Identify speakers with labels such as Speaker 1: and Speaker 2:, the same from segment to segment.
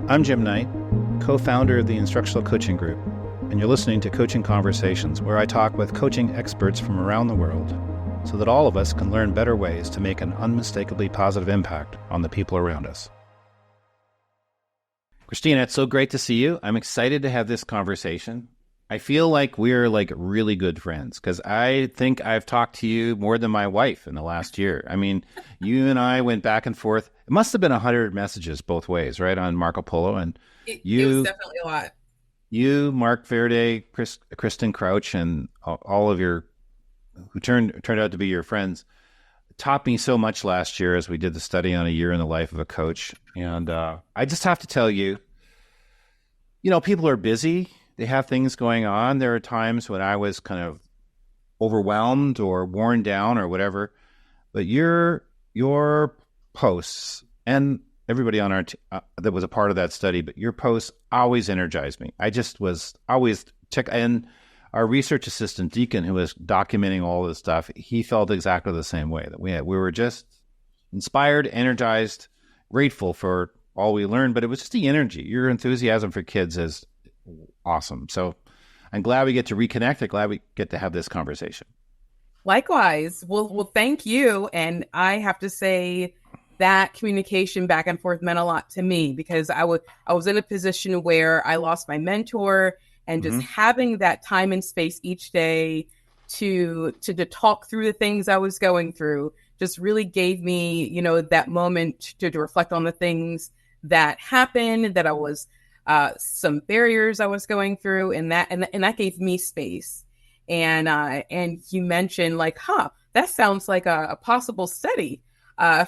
Speaker 1: I'm Jim Knight, co-founder of the Instructional Coaching Group, and you're listening to Coaching Conversations, where I talk with coaching experts from around the world so that all of us can learn better ways to make an unmistakably positive impact on the people around us. Christina, it's so great to see you. I'm excited to have this conversation. I feel like we're really good friends because I think I've talked to you more than my wife in the last year. I mean, you and I went back and forth. It must have been 100 messages both ways, right, on Marco Polo. And
Speaker 2: It was definitely a lot.
Speaker 1: You, Mark Verde, Kristen Crouch, and all of your who turned out to be your friends taught me so much last year as we did the study on a year in the life of a coach. And I just have to tell you, people are busy. They have things going on. There are times when I was kind of overwhelmed or worn down or whatever. But your posts, and everybody on our that was a part of that study, but your posts always energized me. I just was always and our research assistant Deacon, who was documenting all this stuff, he felt exactly the same way, that we were just inspired, energized, grateful for all we learned. But it was just the energy. Your enthusiasm for kids is awesome. So I'm glad we get to reconnect. I'm glad we get to have this conversation.
Speaker 2: Likewise. Well, thank you. And I have to say that communication back and forth meant a lot to me because I was in a position where I lost my mentor, and just having that time and space each day to talk through the things I was going through just really gave me, that moment to reflect on the things that happened, that I was some barriers I was going through, and that gave me space. And you mentioned that sounds like a possible study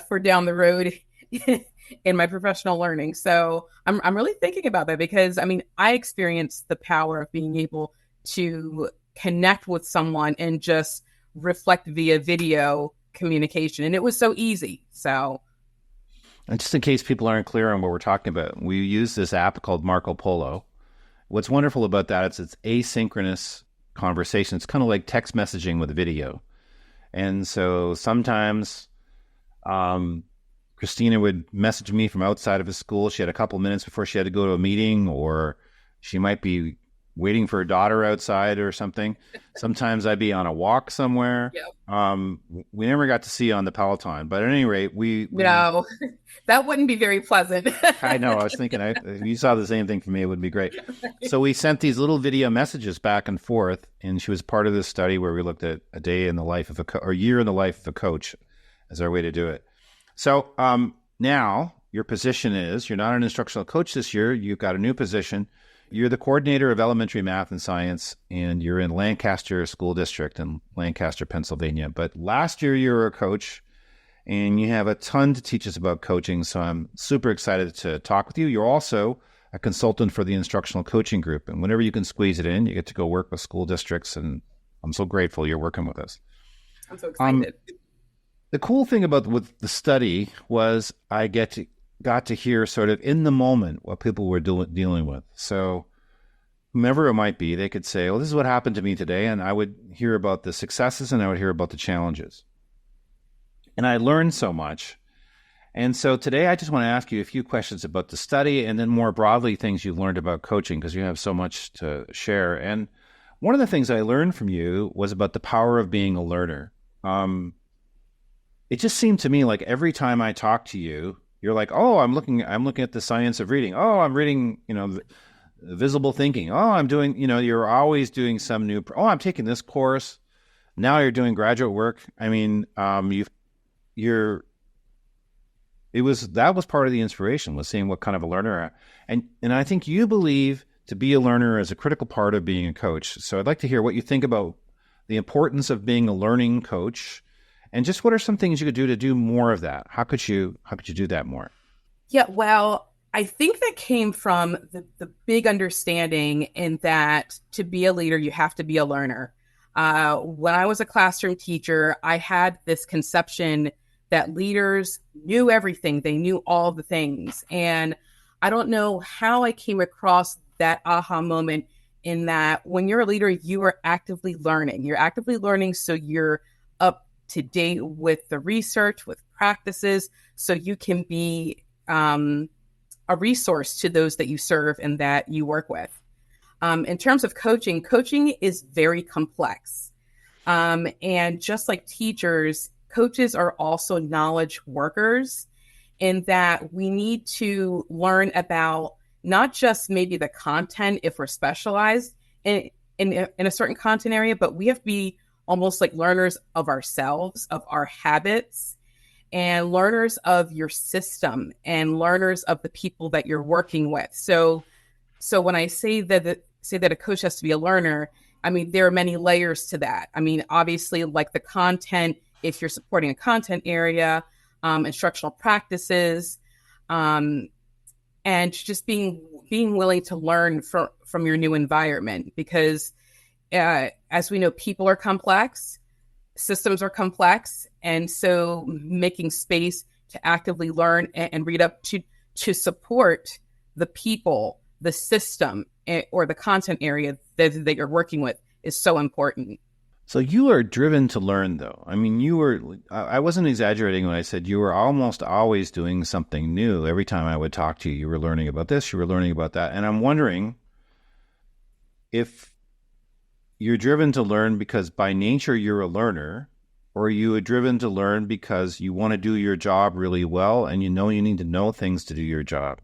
Speaker 2: for down the road in my professional learning. So I'm really thinking about that because I experienced the power of being able to connect with someone and just reflect via video communication, and it was so easy. So.
Speaker 1: And just in case people aren't clear on what we're talking about, we use this app called Marco Polo. What's wonderful about that is it's asynchronous conversation. It's kind of like text messaging with video. And so sometimes Christina would message me from outside of a school. She had a couple minutes before she had to go to a meeting, or she might be waiting for her daughter outside or something. Sometimes I'd be on a walk somewhere. Yep. We never got to see you on the Peloton, but at any rate,
Speaker 2: no, that wouldn't be very pleasant.
Speaker 1: I know. I was thinking, if you saw the same thing for me, it would be great. So we sent these little video messages back and forth, and she was part of this study where we looked at a day in the life of or a year in the life of a coach as our way to do it. So now your position is, you're not an instructional coach this year. You've got a new position. You're the coordinator of elementary math and science, and you're in Lancaster School District in Lancaster, Pennsylvania. But last year you were a coach, and you have a ton to teach us about coaching. So I'm super excited to talk with you. You're also a consultant for the Instructional Coaching Group. And whenever you can squeeze it in, you get to go work with school districts. And I'm so grateful you're working with us.
Speaker 2: I'm so excited.
Speaker 1: The cool thing with the study was I got to hear sort of in the moment what people were dealing with. So whomever it might be, they could say, well, this is what happened to me today. And I would hear about the successes and I would hear about the challenges. And I learned so much. And so today I just want to ask you a few questions about the study and then more broadly things you've learned about coaching because you have so much to share. And one of the things I learned from you was about the power of being a learner. It just seemed to me like every time I talk to you, you're like, oh, I'm looking at the science of reading. Oh, I'm reading, visible thinking. Oh, I'm doing, you're always doing some new, I'm taking this course. Now you're doing graduate work. I mean, that was part of the inspiration, was seeing what kind of a learner. And I think you believe to be a learner is a critical part of being a coach. So I'd like to hear what you think about the importance of being a learning coach. And just what are some things you could do to do more of that? How could you do that more?
Speaker 2: Yeah, well, I think that came from the big understanding in that to be a leader, you have to be a learner. When I was a classroom teacher, I had this conception that leaders knew everything. They knew all the things. And I don't know how I came across that aha moment in that when you're a leader, you are actively learning. You're actively learning, so you're up to date with the research, with practices, so you can be a resource to those that you serve and that you work with. In terms of coaching, coaching is very complex. And just like teachers, coaches are also knowledge workers in that we need to learn about not just maybe the content if we're specialized in a certain content area, but we have to be almost like learners of ourselves, of our habits, and learners of your system and learners of the people that you're working with. So when I say that a coach has to be a learner, I mean, there are many layers to that. I mean, obviously, like the content, if you're supporting a content area, instructional practices, and just being willing to learn from your new environment. Because as we know, people are complex, systems are complex, and so making space to actively learn and read up to support the people, the system, or the content area that you're working with is so important.
Speaker 1: So you are driven to learn, though. I mean, I wasn't exaggerating when I said you were almost always doing something new. Every time I would talk to you, you were learning about this, you were learning about that. And I'm wondering if you're driven to learn because by nature you're a learner, or are you driven to learn because you want to do your job really well and you know you need to know things to do your job?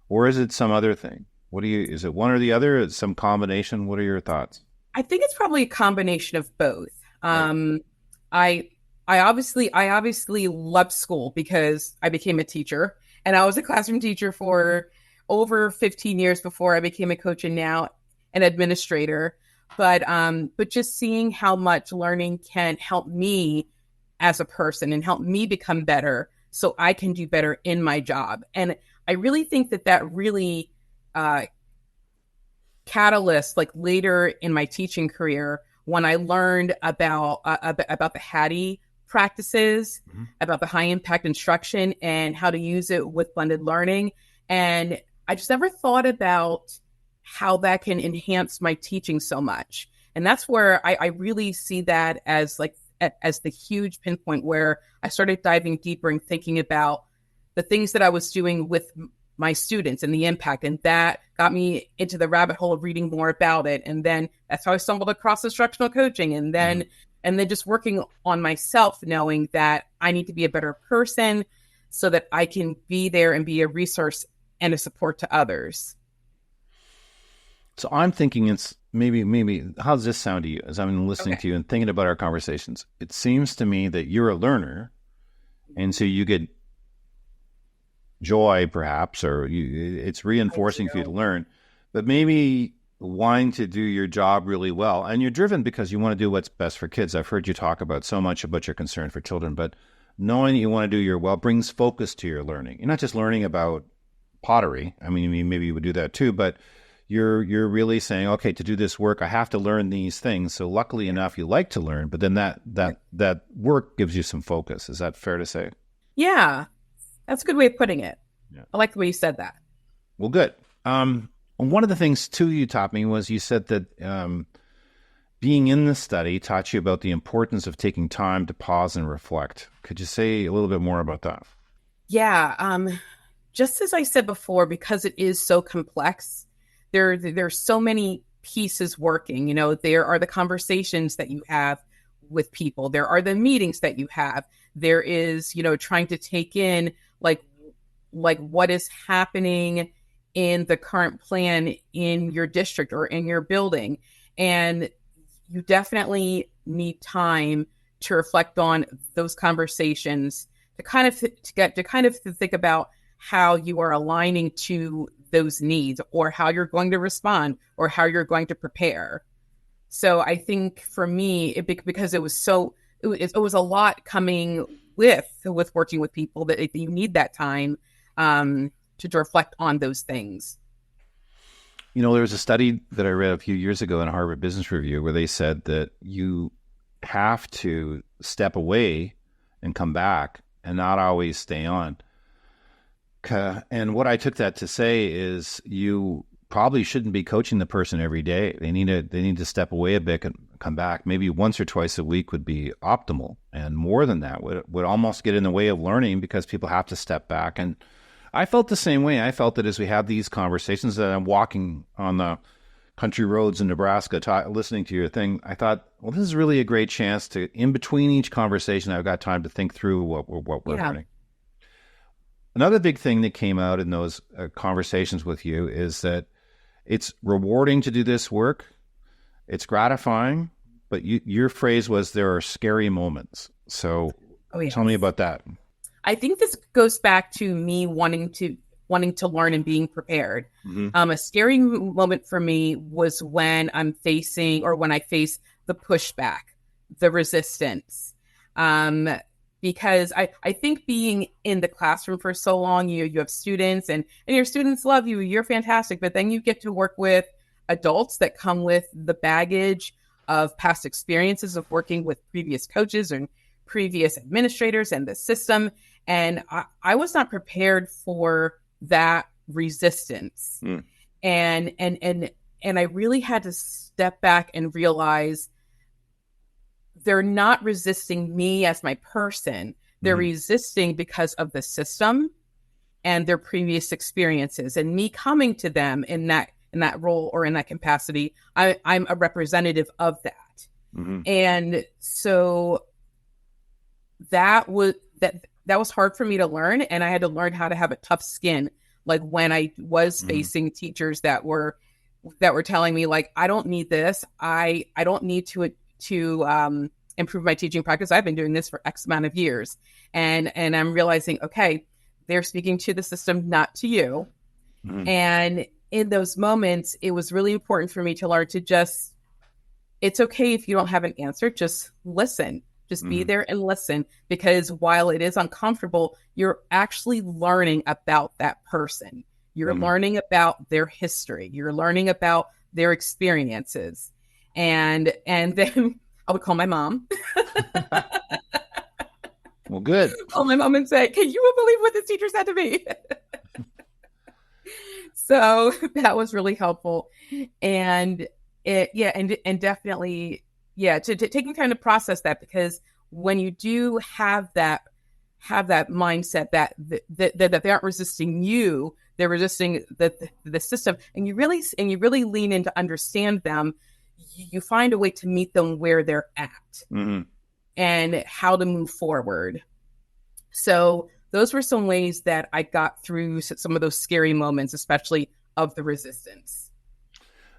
Speaker 1: Or is it some other thing? Is it one or the other? Is it some combination? What are your thoughts?
Speaker 2: I think it's probably a combination of both.
Speaker 1: Right.
Speaker 2: I obviously loved school because I became a teacher, and I was a classroom teacher for over 15 years before I became a coach, and now an administrator. But just seeing how much learning can help me as a person and help me become better so I can do better in my job. And I really think that really catalyst, like later in my teaching career, when I learned about the Hattie practices, about the high impact instruction and how to use it with blended learning. And I just never thought about how that can enhance my teaching so much. And that's where I really see that as the huge pinpoint where I started diving deeper and thinking about the things that I was doing with my students and the impact. And that got me into the rabbit hole of reading more about it. And then that's how I stumbled across instructional coaching. And then just working on myself, knowing that I need to be a better person so that I can be there and be a resource and a support to others.
Speaker 1: So I'm thinking it's maybe, how does this sound to you as I'm listening to you and thinking about our conversations? It seems to me that you're a learner, and so you get joy perhaps, or it's reinforcing for you to learn, but maybe wanting to do your job really well. And you're driven because you want to do what's best for kids. I've heard you talk about so much about your concern for children, but knowing that you want to do your well brings focus to your learning. You're not just learning about pottery. I mean, maybe you would do that too, but you're really saying, okay, to do this work, I have to learn these things. So luckily enough, you like to learn, but then that work gives you some focus. Is that fair to say?
Speaker 2: Yeah, that's a good way of putting it. Yeah. I like the way you said that.
Speaker 1: Well, good. One of the things too you taught me was you said that being in the study taught you about the importance of taking time to pause and reflect. Could you say a little bit more about that?
Speaker 2: Yeah. Just as I said before, because it is so complex, there's so many pieces working. You know, there are the conversations that you have with people. There are the meetings that you have. There is, trying to take in like what is happening in the current plan in your district or in your building. And you definitely need time to reflect on those conversations to kind of think about how you are aligning to those needs or how you're going to respond or how you're going to prepare. So I think for me, because it was a lot coming with working with people that you need that time to reflect on those things.
Speaker 1: There was a study that I read a few years ago in Harvard Business Review where they said that you have to step away and come back and not always stay on. And what I took that to say is you probably shouldn't be coaching the person every day. They need to step away a bit and come back. Maybe once or twice a week would be optimal. And more than that would almost get in the way of learning because people have to step back. And I felt the same way. I felt that as we have these conversations, that I'm walking on the country roads in Nebraska, listening to your thing, I thought, well, this is really a great chance to, in between each conversation, I've got time to think through what we're
Speaker 2: Yeah.
Speaker 1: learning. Another big thing that came out in those conversations with you is that it's rewarding to do this work. It's gratifying, but your phrase was there are scary moments. So
Speaker 2: Oh, yeah.
Speaker 1: tell me about that.
Speaker 2: I think this goes back to me wanting to learn and being prepared.
Speaker 1: Mm-hmm.
Speaker 2: A scary moment for me was when when I face the pushback, the resistance. Because I think being in the classroom for so long, you have students and your students love you, you're fantastic, but then you get to work with adults that come with the baggage of past experiences of working with previous coaches and previous administrators and the system. And I was not prepared for that resistance.
Speaker 1: Mm.
Speaker 2: And I really had to step back and realize they're not resisting me as my person. They're resisting because of the system and their previous experiences. And me coming to them in that role or in that capacity, I'm a representative of that.
Speaker 1: Mm-hmm.
Speaker 2: And so that was hard for me to learn. And I had to learn how to have a tough skin. Like when I was facing teachers that were telling me like, I don't need this. I don't need to improve my teaching practice. I've been doing this for X amount of years. And I'm realizing, okay, they're speaking to the system, not to you. Mm-hmm. And in those moments, it was really important for me to learn to it's okay if you don't have an answer, just listen. Just be there and listen, because while it is uncomfortable, you're actually learning about that person. You're learning about their history. You're learning about their experiences. And then I would call my mom.
Speaker 1: Well, good.
Speaker 2: Call my mom and say, can you believe what this teacher said to me? So that was really helpful. And definitely, taking time to process that, because when you do have that mindset that they aren't resisting you, they're resisting the system, and you really lean in to understand them, you find a way to meet them where they're at and how to move forward. So those were some ways that I got through some of those scary moments, especially of the resistance.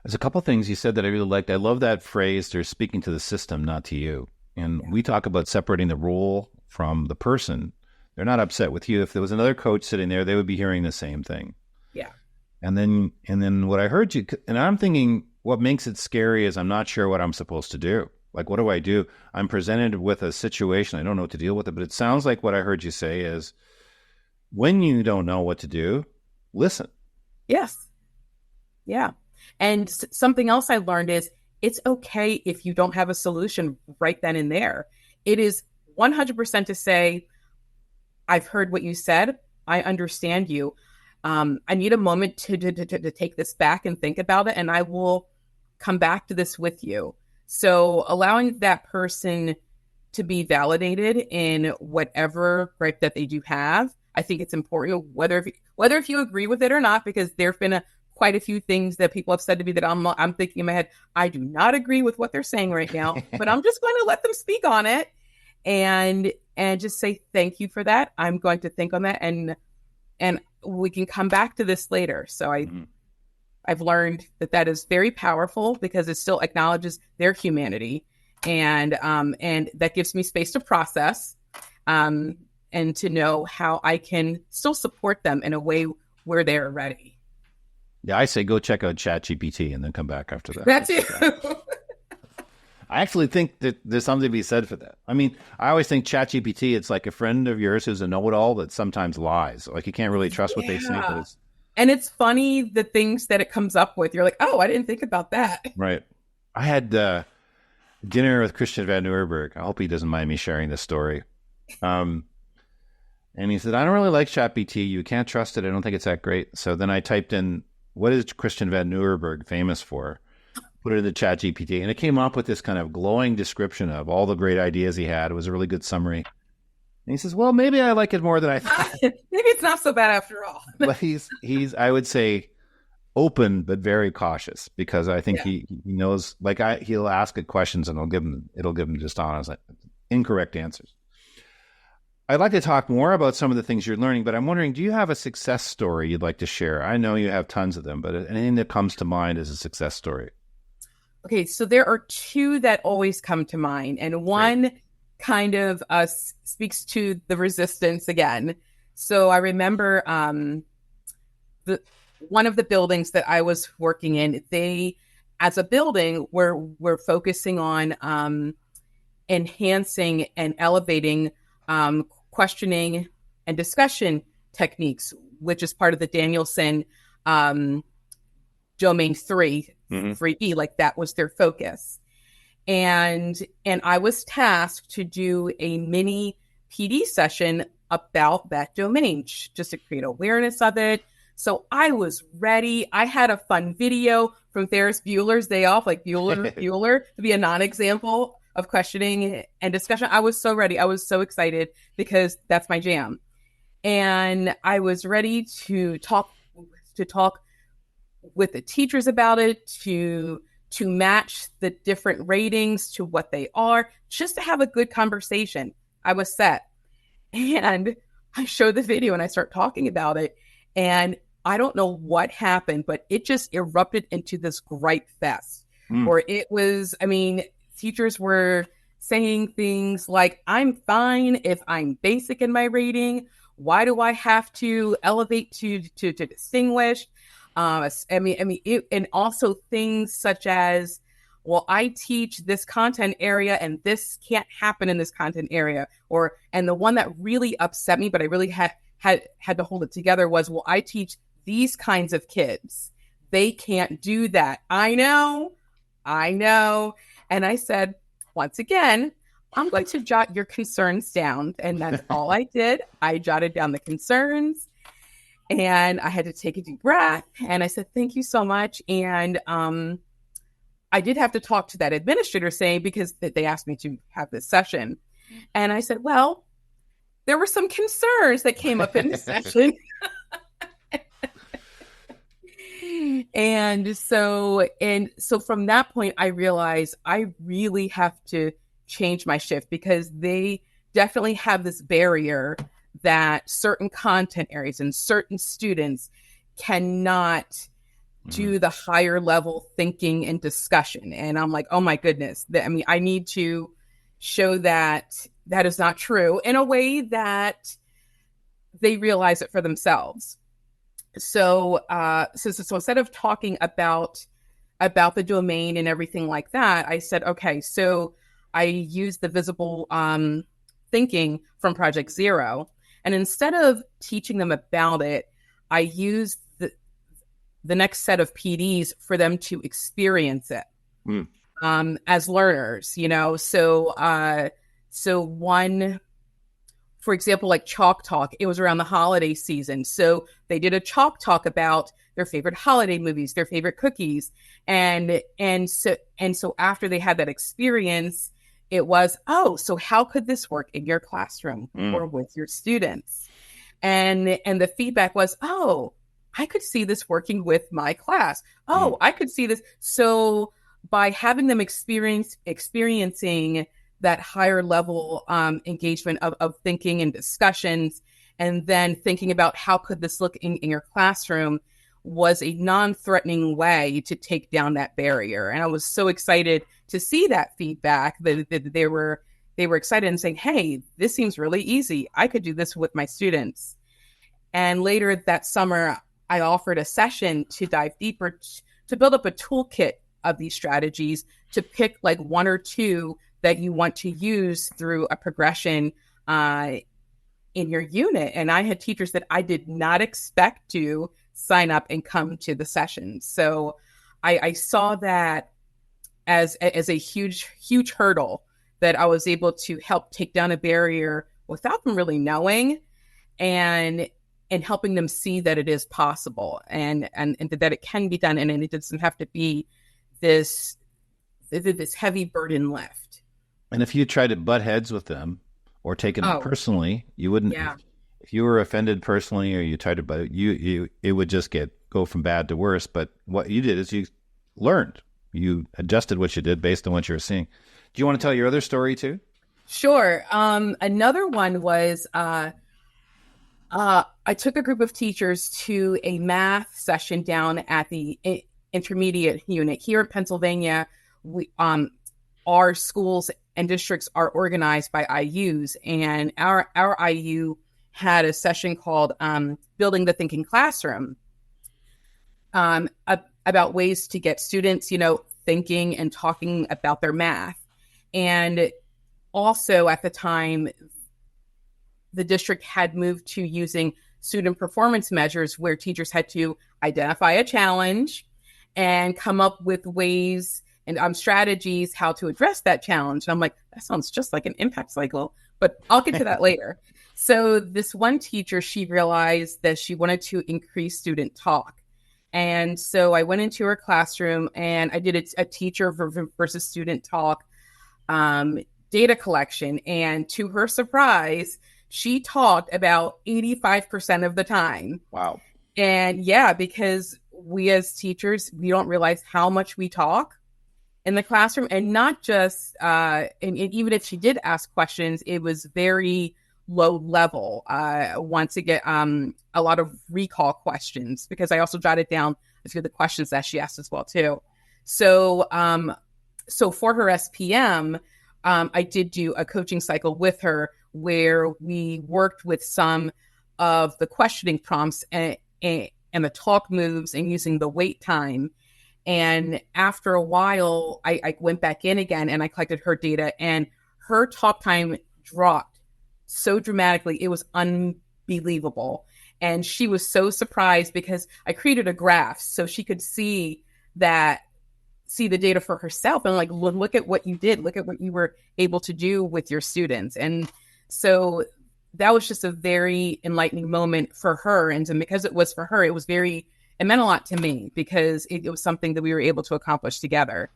Speaker 1: There's a couple of things you said that I really liked. I love that phrase, they're speaking to the system, not to you. And we talk about separating the role from the person. They're not upset with you. If there was another coach sitting there, they would be hearing the same thing.
Speaker 2: Yeah.
Speaker 1: And then what I heard you, and I'm thinking what makes it scary is I'm not sure what I'm supposed to do. Like, what do I do? I'm presented with a situation. I don't know what to deal with it, but it sounds like what I heard you say is when you don't know what to do, listen.
Speaker 2: Yes. Yeah. And something else I learned is it's okay if you don't have a solution right then and there. It is 100% to say, I've heard what you said. I understand you. I need a moment to take this back and think about it, and I will come back to this with you. So allowing that person to be validated in whatever gripe that they do have, I think it's important, whether if you agree with it or not, because there've been quite a few things that people have said to me that I'm thinking in my head, I do not agree with what they're saying right now, but I'm just going to let them speak on it and just say, thank you for that. I'm going to think on that, and we can come back to this later. So I've learned that is very powerful, because it still acknowledges their humanity, and that gives me space to process, and to know how I can still support them in a way where they're ready.
Speaker 1: Yeah, I say go check out ChatGPT and then come back after that.
Speaker 2: That's it.
Speaker 1: I actually think that there's something to be said for that. I mean, I always think ChatGPT, it's like a friend of yours who's a know-it-all that sometimes lies. Like, you can't really trust what they say. But
Speaker 2: and it's funny, the things that it comes up with. You're like, oh, I didn't think about that.
Speaker 1: Right. I had dinner with Christian Van Nuremberg. I hope he doesn't mind me sharing this story. And he said, I don't really like ChatGPT. You can't trust it. I don't think it's that great. So then I typed in, what is Christian Van Nuremberg famous for? Put it in the ChatGPT, and it came up with this kind of glowing description of all the great ideas he had. It was a really good summary. And he says, well, maybe I like it more than I thought.
Speaker 2: Maybe it's not so bad after all.
Speaker 1: But he's I would say open but very cautious, because I think
Speaker 2: Yeah.
Speaker 1: he knows, like, he'll ask it questions and it'll give him just honest, incorrect answers. I'd like to talk more about some of the things you're learning, but I'm wondering, do you have a success story you'd like to share? I know you have tons of them, but anything that comes to mind as a success story?
Speaker 2: Okay, so there are two that always come to mind, and
Speaker 1: Great.
Speaker 2: one kind of speaks to the resistance again. So I remember the one of the buildings that I was working in, they, as a building, were focusing on enhancing and elevating questioning and discussion techniques, which is part of the Danielson um, domain 3,
Speaker 1: Mm-hmm.
Speaker 2: 3E, like that was their focus. And I was tasked to do a mini PD session about that domain, just to create awareness of it. So I was ready. I had a fun video from Ferris Bueller's Day Off, like Bueller to be a non-example of questioning and discussion. I was so ready. I was so excited because that's my jam. And I was ready to talk with the teachers about it, to match the different ratings to what they are, just to have a good conversation. I was set. And I show the video and I start talking about it. And I don't know what happened, but it just erupted into this gripe fest. Or it was, I mean, teachers were saying things like, I'm fine if I'm basic in my rating. Why do I have to elevate to distinguished? And also things such as, well, I teach this content area and this can't happen in this content area. And the one that really upset me, but I really had to hold it together, was, well, I teach these kinds of kids. They can't do that. I know. And I said, once again, I'm going to jot your concerns down. And that's all I did. I jotted down the concerns. And I had to take a deep breath. And I said, thank you so much. And I did have to talk to that administrator, saying, because they asked me to have this session. And I said, well, there were some concerns that came up in the session. And so from that point, I realized I really have to change my shift, because they definitely have this barrier that certain content areas and certain students cannot do the higher level thinking and discussion. And I'm like, oh my goodness. I mean, I need to show that that is not true in a way that they realize it for themselves. So instead of talking about the domain and everything like that, I said, okay, so I used the visible thinking from Project Zero. And instead of teaching them about it, I used the next set of PDs for them to experience it as learners, you know. So one, for example, like Chalk Talk, it was around the holiday season. So they did a Chalk Talk about their favorite holiday movies, their favorite cookies. And so after they had that experience, it was, oh, so how could this work in your classroom or with your students? And the feedback was, oh, I could see this working with my class. Oh, I could see this. So by having them experiencing that higher level engagement of thinking and discussions, and then thinking about how could this look in your classroom, was a non-threatening way to take down that barrier. And I was so excited to see that feedback, that they were excited and saying, hey, this seems really easy. I could do this with my students. And later that summer, I offered a session to dive deeper, to build up a toolkit of these strategies, to pick like one or two that you want to use through a progression in your unit. And I had teachers that I did not expect to sign up and come to the session. So I saw that as a huge hurdle, that I was able to help take down a barrier without them really knowing, and helping them see that it is possible, and that it can be done, and it doesn't have to be this heavy burden left.
Speaker 1: And if you try to butt heads with them, or taken it
Speaker 2: Oh,
Speaker 1: personally. You wouldn't,
Speaker 2: yeah.
Speaker 1: if you were offended personally or you tried to, but it would just go from bad to worse. But what you did is you learned, you adjusted what you did based on what you were seeing. Do you want to tell your other story too?
Speaker 2: Sure. Another one was I took a group of teachers to a math session down at the intermediate unit here in Pennsylvania. We our schools and districts are organized by IUs, and our IU had a session called "Building the Thinking Classroom," about ways to get students, thinking and talking about their math. And also at the time, the district had moved to using student performance measures where teachers had to identify a challenge and come up with ways and strategies how to address that challenge. And I'm like, that sounds just like an impact cycle, but I'll get to that later. So this one teacher, she realized that she wanted to increase student talk. And so I went into her classroom and I did a teacher versus student talk data collection. And to her surprise, she talked about 85% of the time.
Speaker 1: Wow.
Speaker 2: And yeah, because we as teachers, we don't realize how much we talk in the classroom, and not just, and even if she did ask questions, it was very low level. Once again, a lot of recall questions, because I also jotted down a few of the questions that she asked as well too. So, so for her SPM, I did do a coaching cycle with her where we worked with some of the questioning prompts and the talk moves and using the wait time. And after a while, I went back in again and I collected her data, and her talk time dropped so dramatically. It was unbelievable. And she was so surprised because I created a graph so she could see the data for herself and like, look at what you did, look at what you were able to do with your students. And so that was just a very enlightening moment for her. And because it was for her, it meant a lot to me because it was something that we were able to accomplish together.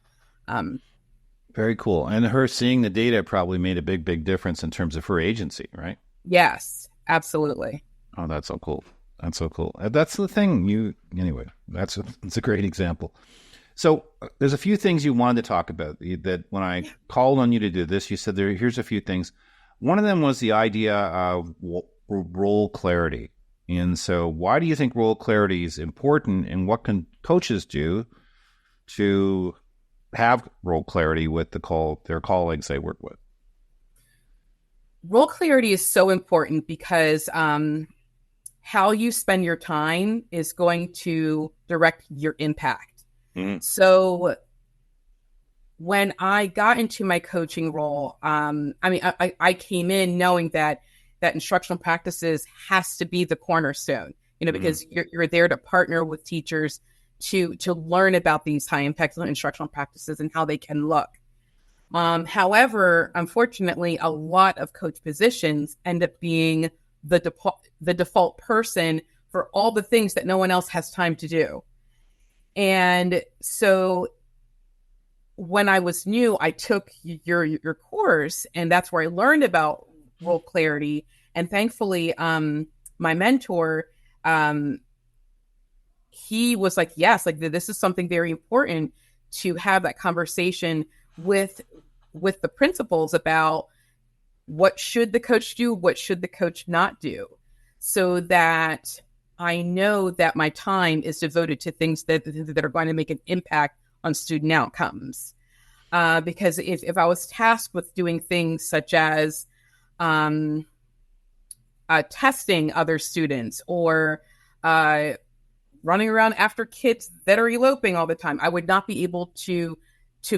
Speaker 1: Very cool. And her seeing the data probably made a big, big difference in terms of her agency, right?
Speaker 2: Yes, absolutely.
Speaker 1: Oh, that's so cool. That's so cool. That's the thing. Anyway, it's a great example. So there's a few things you wanted to talk about that when I called on you to do this, you said here's a few things. One of them was the idea of role clarity. And so why do you think role clarity is important, and what can coaches do to have role clarity with their colleagues they work with?
Speaker 2: Role clarity is so important because how you spend your time is going to direct your impact. Mm-hmm. So when I got into my coaching role, I came in knowing that instructional practices has to be the cornerstone, because you're there to partner with teachers to learn about these high impact instructional practices and how they can look. However, unfortunately, a lot of coach positions end up being the default person for all the things that no one else has time to do. And so when I was new, I took your course, and that's where I learned about role clarity. And thankfully, my mentor, he was like, yes, like this is something very important to have that conversation with the principals about what should the coach do, what should the coach not do, so that I know that my time is devoted to things that are going to make an impact on student outcomes. Because if I was tasked with doing things such as testing other students or running around after kids that are eloping all the time, I would not be able to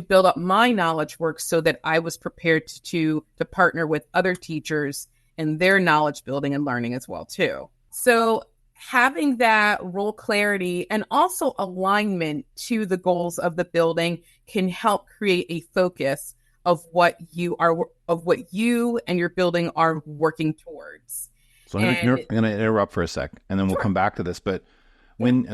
Speaker 2: build up my knowledge work so that I was prepared to partner with other teachers in their knowledge building and learning as well too. So having that role clarity and also alignment to the goals of the building can help create a focus of what you and your building are working towards.
Speaker 1: So I'm going to interrupt for a sec, and then we'll come back to this. But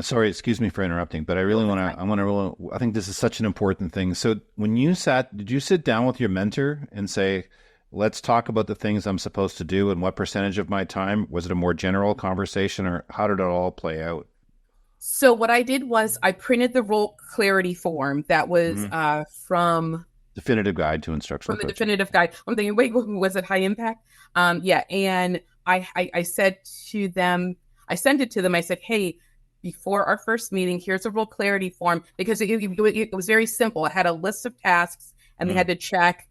Speaker 1: sorry, excuse me for interrupting, but I really I think this is such an important thing. So when did you sit down with your mentor and say, let's talk about the things I'm supposed to do and what percentage of my time? Was it a more general conversation, or how did it all play out?
Speaker 2: So what I did was I printed the role clarity form that was
Speaker 1: Mm-hmm. Definitive guide to instructional
Speaker 2: from the
Speaker 1: coaching.
Speaker 2: definitive guide. I'm thinking, wait, was it high impact? Yeah. And I said to them, I sent it to them. I said, hey, before our first meeting, here's a role clarity form, because it was very simple. It had a list of tasks, and they
Speaker 1: Mm-hmm.
Speaker 2: had to check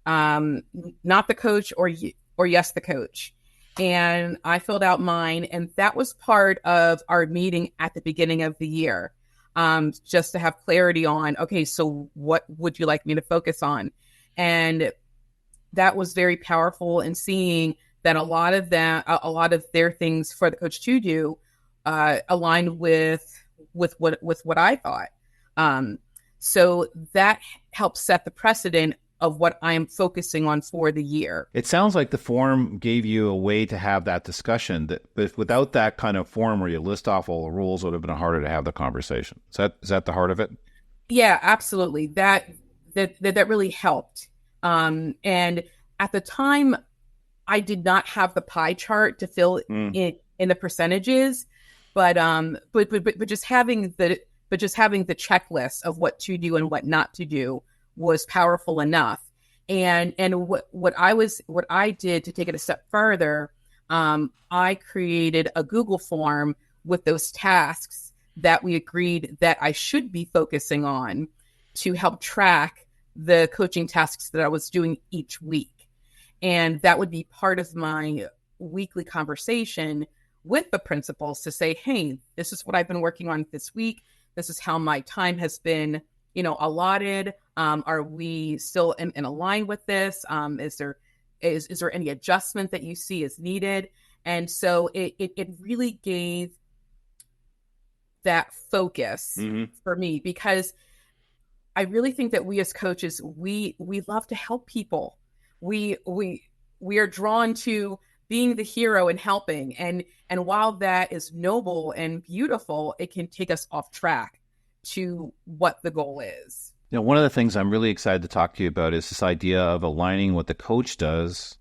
Speaker 2: not the coach or yes, the coach. And I filled out mine, and that was part of our meeting at the beginning of the year, just to have clarity on, okay, so what would you like me to focus on? And that was very powerful in seeing that a lot of their things for the coach to do aligned with what I thought. Um, so that helps set the precedent of what I am focusing on for the year.
Speaker 1: It sounds like the form gave you a way to have that discussion. But without that kind of form where you list off all the rules, it would have been harder to have the conversation. Is that the heart of it?
Speaker 2: Yeah, absolutely. That really helped. And at the time, I did not have the pie chart to fill
Speaker 1: Mm.
Speaker 2: in the percentages, but just having the checklist of what to do and what not to do was powerful enough. And what I did to take it a step further, I created a Google form with those tasks that we agreed that I should be focusing on to help track the coaching tasks that I was doing each week. And that would be part of my weekly conversation with the principals to say, hey, this is what I've been working on this week. This is how my time has been, allotted. Are we still in line with this? Is there any adjustment that you see is needed? And so it really gave that focus
Speaker 1: Mm-hmm.
Speaker 2: for me, because I really think that we as coaches, we love to help people. We are drawn to being the hero and helping. And while that is noble and beautiful, it can take us off track to what the goal is.
Speaker 1: One of the things I'm really excited to talk to you about is this idea of aligning what the coach does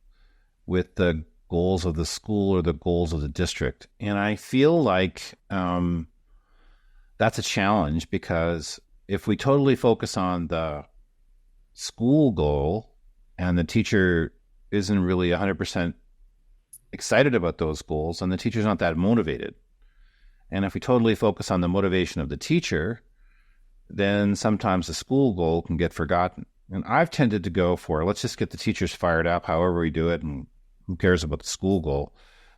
Speaker 1: with the goals of the school or the goals of the district. And I feel like that's a challenge, because if we totally focus on the school goal and the teacher isn't really 100% excited about those goals, and the teacher's not that motivated, and if we totally focus on the motivation of the teacher, then sometimes the school goal can get forgotten. And I've tended to go for, let's just get the teachers fired up, however we do it, and who cares about the school goal.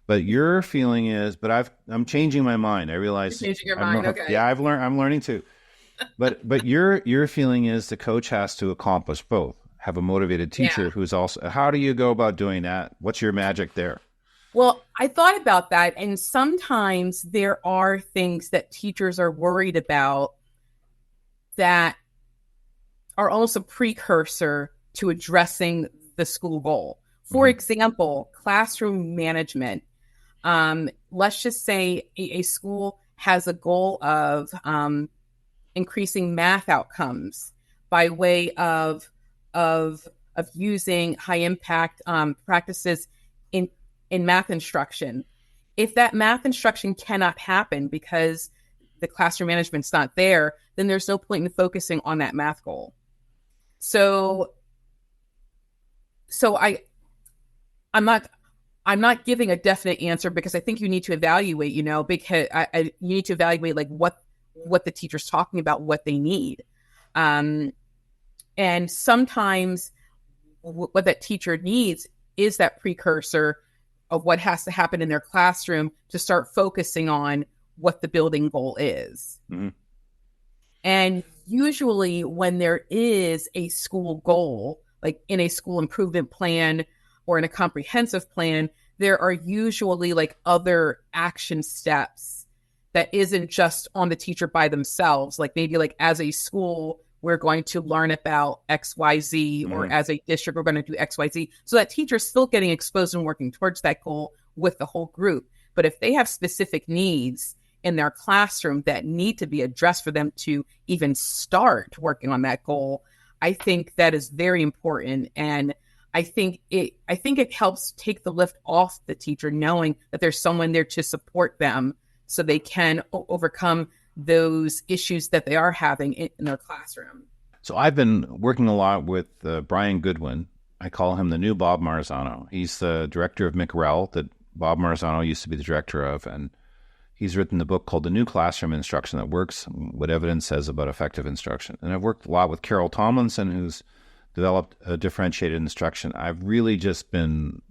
Speaker 1: But your feeling is, but I'm changing my mind. I realize
Speaker 2: You're changing your mind, okay.
Speaker 1: Yeah, I'm learning too. But your feeling is the coach has to accomplish both. Have a motivated teacher who's also. How do you go about doing that? What's your magic there?
Speaker 2: Well, I thought about that, and sometimes there are things that teachers are worried about that are almost a precursor to addressing the school goal. For example, classroom management. Let's just say a school has a goal of increasing math outcomes by way of using high impact practices in math instruction. If that math instruction cannot happen because the classroom management's not there, then there's no point in focusing on that math goal. So I'm not giving a definite answer, because I think you need to evaluate, because you need to evaluate like what the teacher's talking about, what they need. And sometimes what that teacher needs is that precursor of what has to happen in their classroom to start focusing on what the building goal is.
Speaker 1: Mm-hmm.
Speaker 2: And usually when there is a school goal, like in a school improvement plan or in a comprehensive plan, there are usually like other action steps that isn't just on the teacher by themselves. Like maybe like as a school, we're going to learn about XYZ, or as a district, we're going to do XYZ. So that teacher's still getting exposed and working towards that goal with the whole group. But if they have specific needs in their classroom that need to be addressed for them to even start working on that goal, I think that is very important. And I think it helps take the lift off the teacher, knowing that there's someone there to support them so they can overcome those issues that they are having in their classroom.
Speaker 1: So I've been working a lot with Brian Goodwin. I call him the new Bob Marzano. He's the director of McREL that Bob Marzano used to be the director of, and he's written the book called The New Classroom Instruction That Works, What Evidence Says About Effective Instruction. And I've worked a lot with Carol Tomlinson, who's developed a differentiated instruction. I've really just been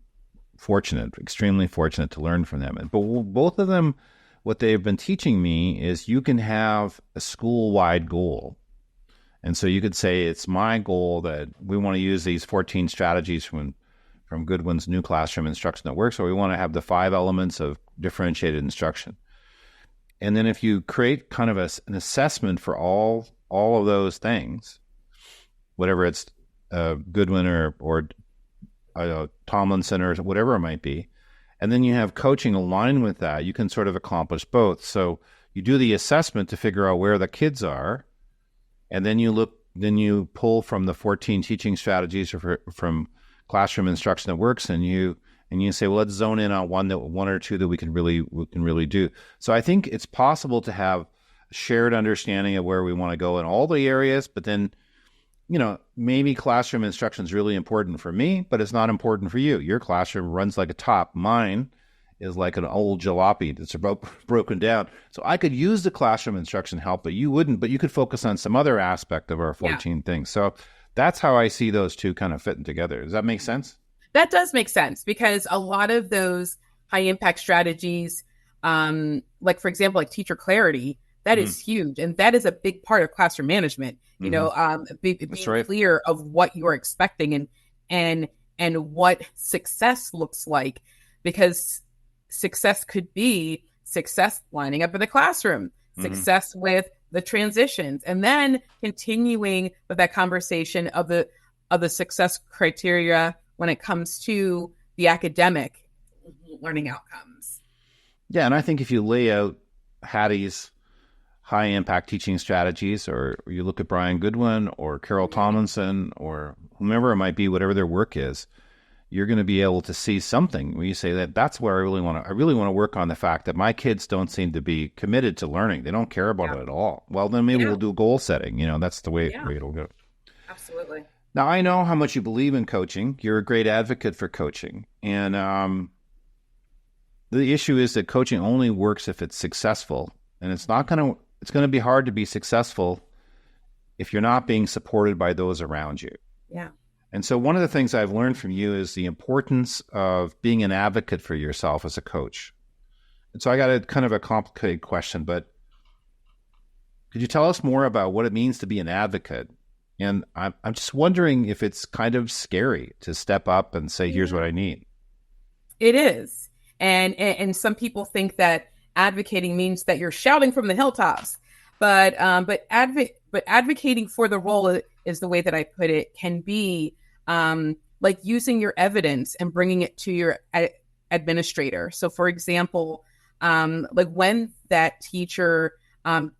Speaker 1: fortunate, extremely fortunate to learn from them. But both of them, what they've been teaching me is you can have a school-wide goal. And so you could say, it's my goal that we want to use these 14 strategies from Goodwin's New Classroom Instruction That Works, or we want to have the 5 elements of differentiated instruction. And then if you create kind of an assessment for all of those things, whatever it's Goodwin or Tomlinson or whatever it might be, and then you have coaching aligned with that, you can sort of accomplish both. So you do the assessment to figure out where the kids are, and then you pull from the 14 teaching strategies or from classroom instruction that works, and you say, well, let's zone in on one or two that we can really do. So I think it's possible to have shared understanding of where we want to go in all the areas, but then, maybe classroom instruction is really important for me, but it's not important for you. Your classroom runs like a top. Mine is like an old jalopy that's about broken down. So I could use the classroom instruction help, but you wouldn't. But you could focus on some other aspect of our 14 things. So that's how I see those two kind of fitting together. Does that make sense?
Speaker 2: That does make sense, because a lot of those high impact strategies, like for example, like teacher clarity, that is huge. And that is a big part of classroom management, being
Speaker 1: right.
Speaker 2: clear of what you're expecting and what success looks like, because success could be success lining up in the classroom, success with the transitions, and then continuing with that conversation of the success criteria when it comes to the academic learning outcomes.
Speaker 1: Yeah, and I think if you lay out Hattie's high impact teaching strategies, or you look at Brian Goodwin or Carol Tomlinson or whomever it might be, whatever their work is, you're going to be able to see something where you say that's where I really want to work on the fact that my kids don't seem to be committed to learning. They don't care about it at all. Well, then maybe we'll do goal setting. That's the way it'll go.
Speaker 2: Absolutely.
Speaker 1: Now, I know how much you believe in coaching. You're a great advocate for coaching. And the issue is that coaching only works if it's successful. And it's going to be hard to be successful if you're not being supported by those around you.
Speaker 2: Yeah.
Speaker 1: And so one of the things I've learned from you is the importance of being an advocate for yourself as a coach. And so I got a kind of a complicated question, but could you tell us more about what it means to be an advocate? And I'm just wondering if it's kind of scary to step up and say, here's what I need.
Speaker 2: It is. And some people think that advocating means that you're shouting from the hilltops, but advocating for the role is the way that I put it, can be like using your evidence and bringing it to your administrator. So for example, like when that teacher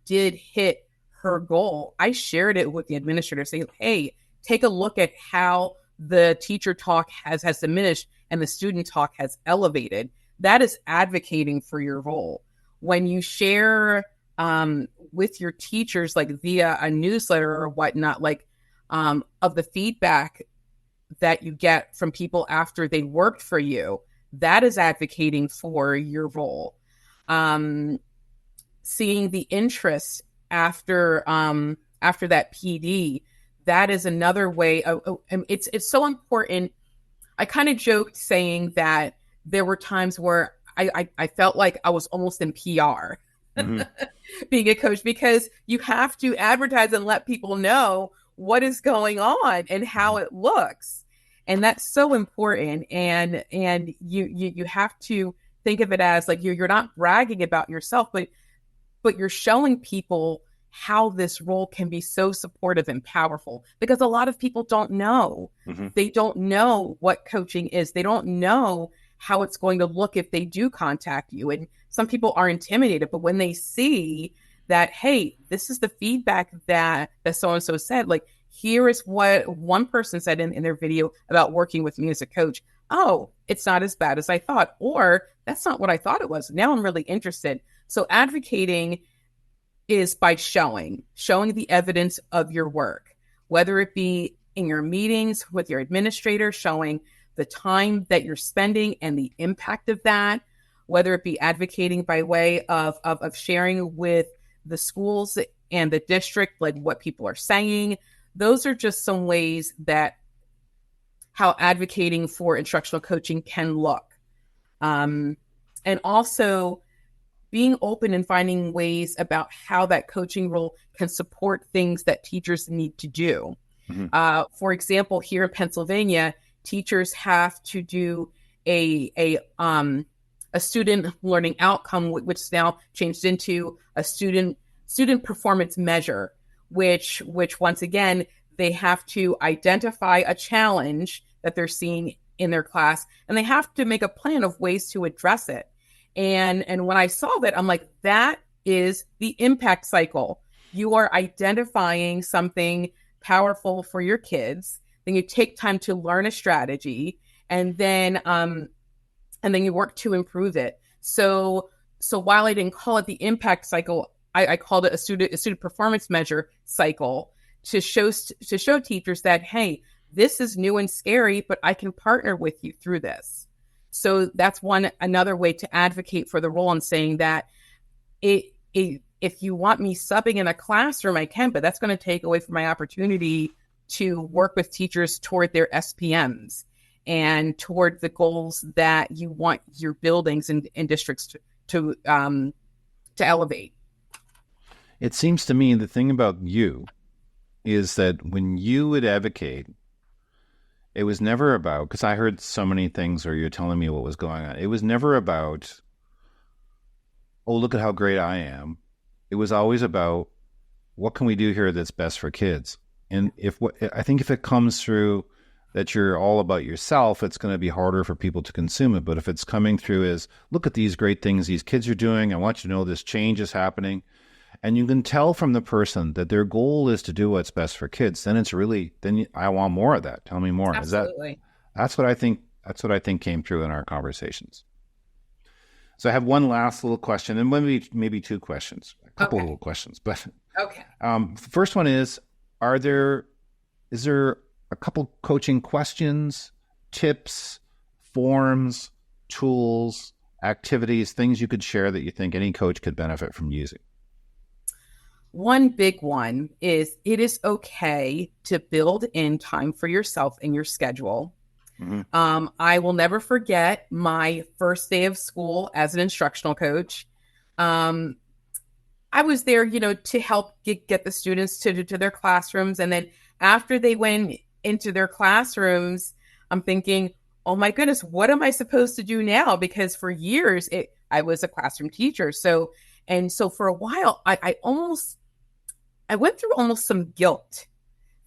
Speaker 2: did hit her goal, I shared it with the administrator, saying, hey, take a look at how the teacher talk has diminished and the student talk has elevated. That is advocating for your role. When you share with your teachers, like via a newsletter or whatnot, like of the feedback that you get from people after they worked for you, that is advocating for your role. Seeing the interest after that PD, that is another way of, it's so important. I kind of joked saying that there were times where I felt like I was almost in PR being a coach, because you have to advertise and let people know what is going on and how it looks. And that's so important. And you have to think of it as like you're not bragging about yourself, but you're showing people how this role can be so supportive and powerful, because a lot of people don't know. They don't know what coaching is. They don't know how it's going to look if they do contact you. And some people are intimidated, but when they see that, hey, this is the feedback that so-and-so said, like, here is what one person said in their video about working with me as a coach. Oh, it's not as bad as I thought, or that's not what I thought it was. Now I'm really interested. So advocating is by showing the evidence of your work, whether it be in your meetings with your administrator, showing the time that you're spending and the impact of that, whether it be advocating by way of sharing with the schools and the district, like what people are saying. Those are just some ways that how advocating for instructional coaching can look. And also being open and finding ways about how that coaching role can support things that teachers need to do. Mm-hmm. For example, here in Pennsylvania, teachers have to do a student learning outcome, which is now changed into a student performance measure, which once again, they have to identify a challenge that they're seeing in their class, and they have to make a plan of ways to address it. And when I saw that, I'm like, that is the impact cycle. You are identifying something powerful for your kids. Then you take time to learn a strategy, and then you work to improve it. So while I didn't call it the impact cycle, I called it a student performance measure cycle to show teachers that, hey, this is new and scary, but I can partner with you through this. So that's another way to advocate for the role, and saying that if you want me subbing in a classroom, I can, but that's going to take away from my opportunity to work with teachers toward their SPMs and toward the goals that you want your buildings and districts to elevate.
Speaker 1: It seems to me the thing about you is that when you would advocate, it was never about, because I heard so many things where you're telling me what was going on. It was never about, oh, look at how great I am. It was always about, what can we do here that's best for kids? And I think if it comes through that you're all about yourself, it's going to be harder for people to consume it. But if it's coming through as, look at these great things these kids are doing, I want you to know this change is happening, and you can tell from the person that their goal is to do what's best for kids, then I want more of that. Tell me more.
Speaker 2: Absolutely.
Speaker 1: That's what I think came through in our conversations. So I have one last little question, and maybe two questions, a couple little questions. But
Speaker 2: okay.
Speaker 1: The first one is there a couple coaching questions, tips, forms, tools, activities, things you could share that you think any coach could benefit from using?
Speaker 2: One big one is, it is okay to build in time for yourself in your schedule. Mm-hmm. I will never forget my first day of school as an instructional coach. I was there, to help get the students to their classrooms. And then after they went into their classrooms, I'm thinking, oh my goodness, what am I supposed to do now? Because for years I was a classroom teacher. So for a while, I went through almost some guilt,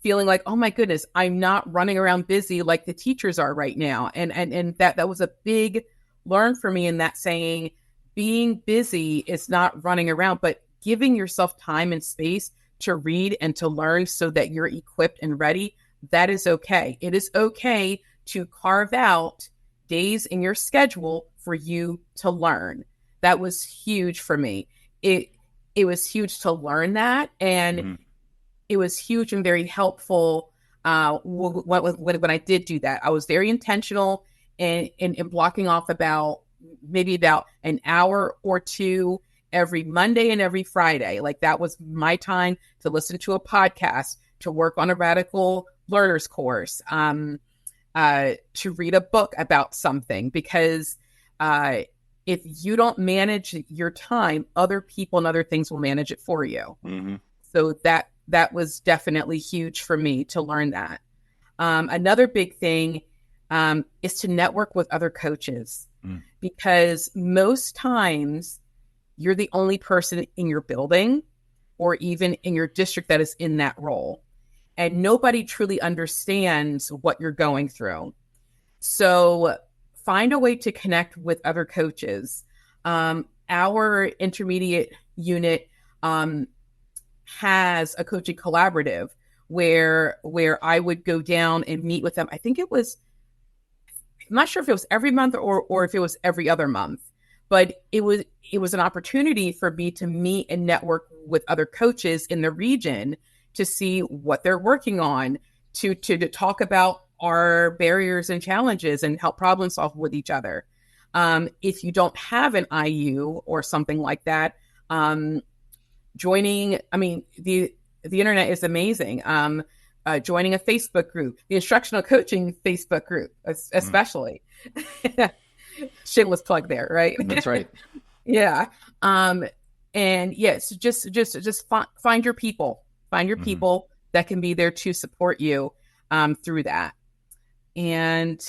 Speaker 2: feeling like, oh my goodness, I'm not running around busy like the teachers are right now. And that was a big learn for me, in that saying, being busy is not running around, but giving yourself time and space to read and to learn so that you're equipped and ready. That is okay. It is okay to carve out days in your schedule for you to learn. That was huge for me. It was huge to learn that, and mm-hmm. It was huge and very helpful when I did do that. I was very intentional in blocking off about an hour or two every Monday and every Friday. Like, that was my time to listen to a podcast, to work on a radical learners course, to read a book about something, because if you don't manage your time, other people and other things will manage it for you. Mm-hmm. So that was definitely huge for me to learn that. Another big thing is to network with other coaches, because most times you're the only person in your building or even in your district that is in that role. And nobody truly understands what you're going through. So find a way to connect with other coaches. Our intermediate unit has a coaching collaborative where I would go down and meet with them. I think it was, I'm not sure if it was every month or if it was every other month, but it was an opportunity for me to meet and network with other coaches in the region to see what they're working on, to talk about our barriers and challenges and help problem solve with each other. If you don't have an IU or something like that, joining, I mean, the internet is amazing. Joining a Facebook group, the instructional coaching Facebook group, especially. Shameless plug there, right?
Speaker 1: That's right.
Speaker 2: Yeah. And yes, just find your people. Find your people that can be there to support you through that. And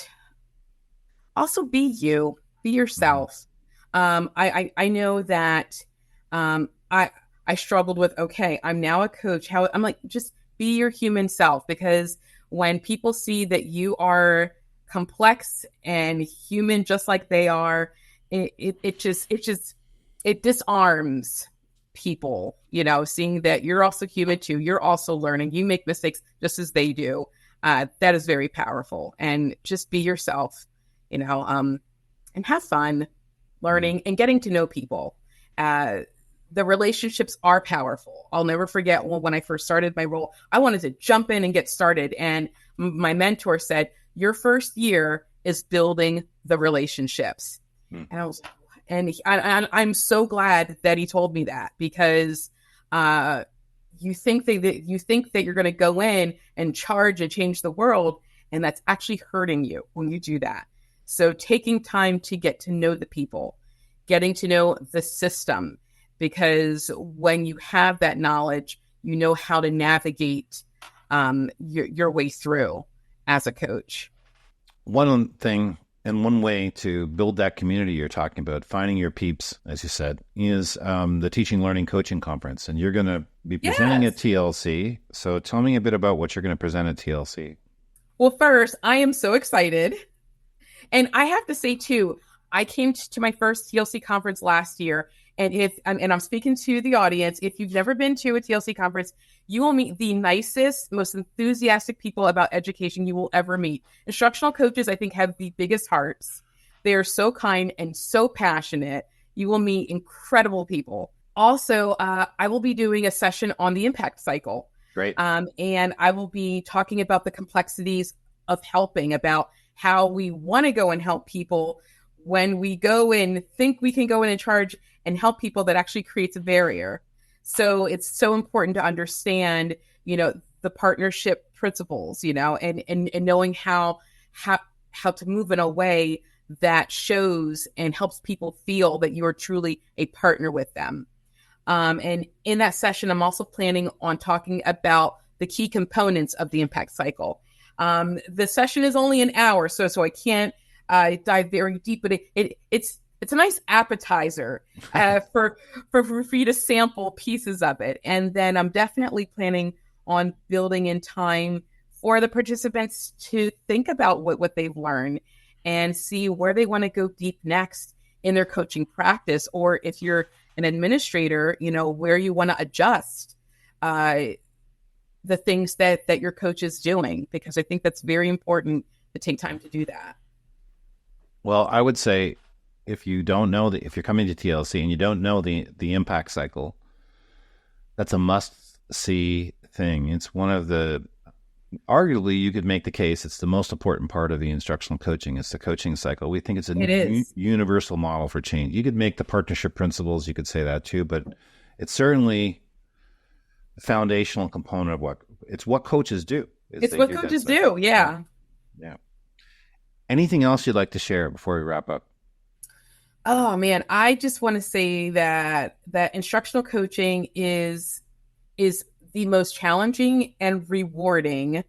Speaker 2: also be you, be yourself. I know that I struggled with, okay, I'm now a coach. How I'm like, just be your human self, because when people see that you are complex and human just like they are, it disarms people, seeing that you're also human too. You're also learning. You make mistakes just as they do. That is very powerful. And just be yourself, and have fun learning and getting to know people. The relationships are powerful. I'll never forget when I first started my role, I wanted to jump in and get started. And my mentor said, your first year is building the relationships. And I was, and I'm so glad that he told me that, because you think that you're going to go in and charge and change the world, and that's actually hurting you when you do that. So taking time to get to know the people, getting to know the system, because when you have that knowledge, you know how to navigate your way through as a coach.
Speaker 1: One thing and one way to build that community you're talking about, finding your peeps, as you said, is the Teaching, Learning, Coaching Conference. And you're going to be presenting at TLC. So tell me a bit about what you're going to present at TLC.
Speaker 2: Well, first, I am so excited. And I have to say, too, I came to my first TLC conference last year. And I'm speaking to the audience, if you've never been to a TLC conference, you will meet the nicest, most enthusiastic people about education you will ever meet. Instructional coaches, I think, have the biggest hearts. They are so kind and so passionate. You will meet incredible people. Also, I will be doing a session on the impact cycle.
Speaker 1: Great.
Speaker 2: And I will be talking about the complexities of helping, about how we want to go and help people when we go and think we can go in and charge and help people, that actually creates a barrier. So it's so important to understand, the partnership principles, and knowing how to move in a way that shows and helps people feel that you are truly a partner with them. And in that session, I'm also planning on talking about the key components of the impact cycle. The session is only an hour, so I can't dive very deep, but it's a nice appetizer for you to sample pieces of it. And then I'm definitely planning on building in time for the participants to think about what they've learned and see where they want to go deep next in their coaching practice. Or if you're an administrator, where you want to adjust the things that your coach is doing, because I think that's very important to take time to do that.
Speaker 1: Well, I would say, if you don't know if you're coming to TLC and you don't know the impact cycle, that's a must-see thing. It's one of the, arguably, you could make the case it's the most important part of the instructional coaching. It's the coaching cycle. We think it's a universal model for change. You could make the partnership principles, you could say that too, but it's certainly a foundational component of what coaches do.
Speaker 2: It's what coaches do, yeah.
Speaker 1: Yeah. Anything else you'd like to share before we wrap up?
Speaker 2: Oh man, I just want to say that instructional coaching is the most challenging and rewarding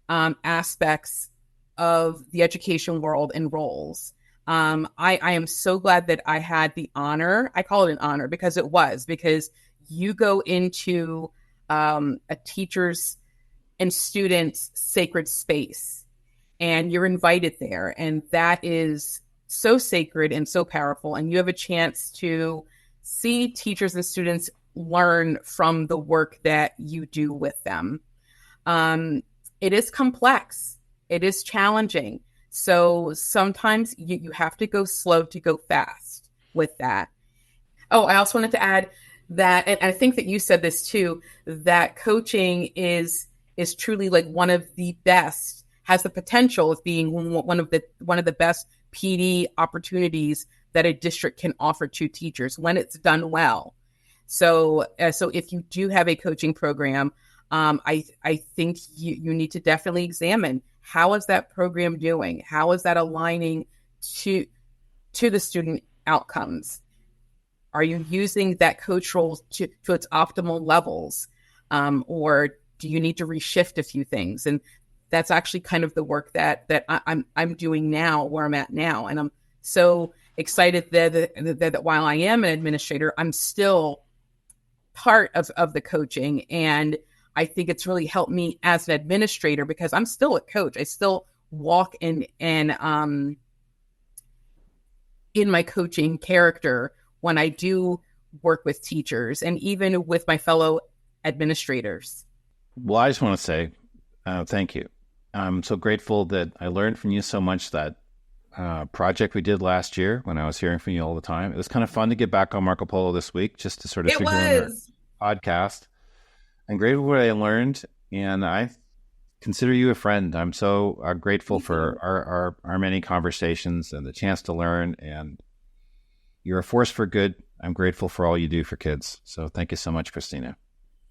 Speaker 2: aspects of the education world and roles. I am so glad that I had the honor. I call it an honor because you go into a teacher's and student's sacred space, and you're invited there, and that is so sacred and so powerful. And you have a chance to see teachers and students learn from the work that you do with them. It is complex. It is challenging. So sometimes you have to go slow to go fast with that. Oh, I also wanted to add that, and I think that you said this too, that coaching is truly like one of the best, has the potential of being one of the best PD opportunities that a district can offer to teachers when it's done well. So if you do have a coaching program, I think you need to definitely examine, how is that program doing? How is that aligning to the student outcomes? Are you using that coach role to its optimal levels? Or do you need to reshift a few things? And that's actually kind of the work that I'm doing now, where I'm at now. And I'm so excited that while I am an administrator, I'm still part of the coaching. And I think it's really helped me as an administrator, because I'm still a coach. I still walk in my coaching character when I do work with teachers and even with my fellow administrators.
Speaker 1: Well, I just want to say thank you. I'm so grateful that I learned from you so much. That project we did last year, when I was hearing from you all the time, it was kind of fun to get back on Marco Polo this week, just to sort of figure out our podcast. I'm grateful for what I learned, and I consider you a friend. I'm so grateful for our many conversations and the chance to learn, and you're a force for good. I'm grateful for all you do for kids. So thank you so much, Christina.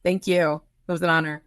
Speaker 2: Thank you. It was an honor.